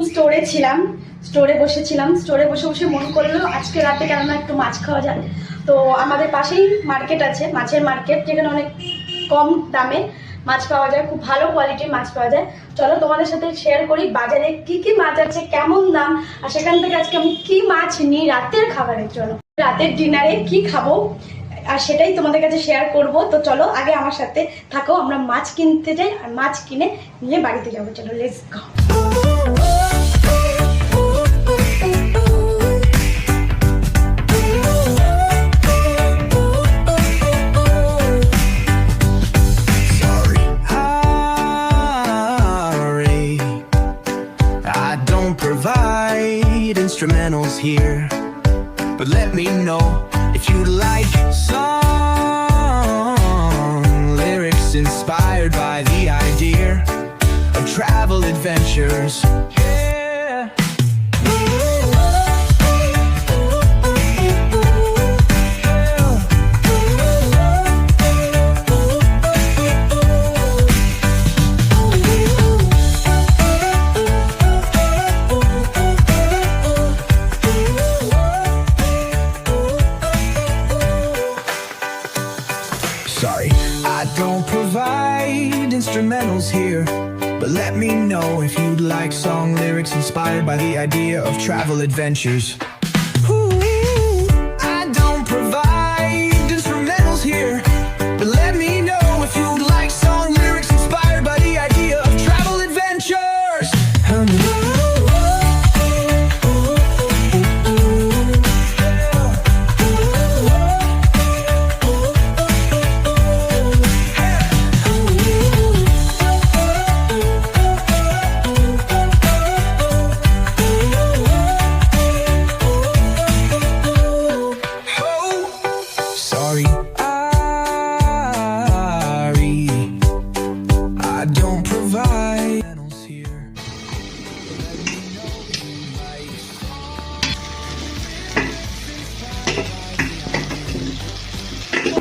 স্টোরে ছিলাম, স্টোরে বসে বসে মন করলো আজকে রাতে কেননা একটু মাছ খাওয়া যায়। তো আমাদের পাশেই মার্কেট আছে, মাছের মার্কেট, যেখানে অনেক কম দামে মাছ পাওয়া যায়, খুব ভালো কোয়ালিটির মাছ পাওয়া যায়। চলো তোমাদের সাথে শেয়ার করি বাজারে কি কি মাছ আছে, কেমন দাম, আর সেখান থেকে আজকে আমি কি মাছ নিই রাতের খাবারের জন্য, রাতের ডিনারে কি খাবো, আর সেটাই তোমাদের কাছে শেয়ার করব। তো চলো আগে আমার সাথে থাকো, আমরা মাছ কিনতে যাই আর মাছ কিনে নিয়ে বাড়িতে যাবো। চলো let's go. Instrumentals here, but let me know if you'd like song lyrics inspired by the idea of travel adventures. Sorry, I don't provide instrumentals here, but let me know if you'd like song lyrics inspired by the idea of travel adventures. I don't provide instrumentals here, but let me know if you'd like song lyrics inspired by the idea of travel adventures.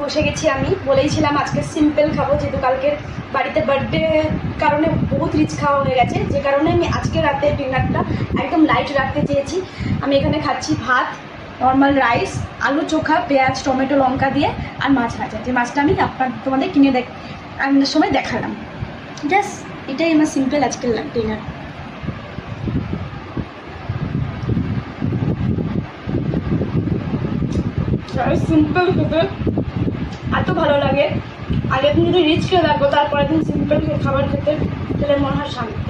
বসে গেছি, আমি বলেইছিলাম আজকে simple খাবো, যেহেতু কালকের বাড়িতে birthday কারণে বহুত রিচ খাওয়া হয়ে গেছে, যে কারণে আমি আজকে রাতের ডিনারটা একদম লাইট রাখতে চেয়েছি। আমি এখানে খাচ্ছি ভাত, নর্মাল রাইস, আলু চোখা, পেঁয়াজ, টমেটো, লঙ্কা দিয়ে, আর মাছ ভাজা, যে মাছটা আমি তোমাদের কিনে আনার সময় দেখালাম। জাস্ট এটাই আমার সিম্পল আজকের ডিনার। সিম্পল খেতে এত ভালো লাগে, আগের দিন যদি রিচ খেয়ে থাকবো তারপরের দিন সিম্পল খাবার খেতে, তাহলে মনে হয় শান্তি।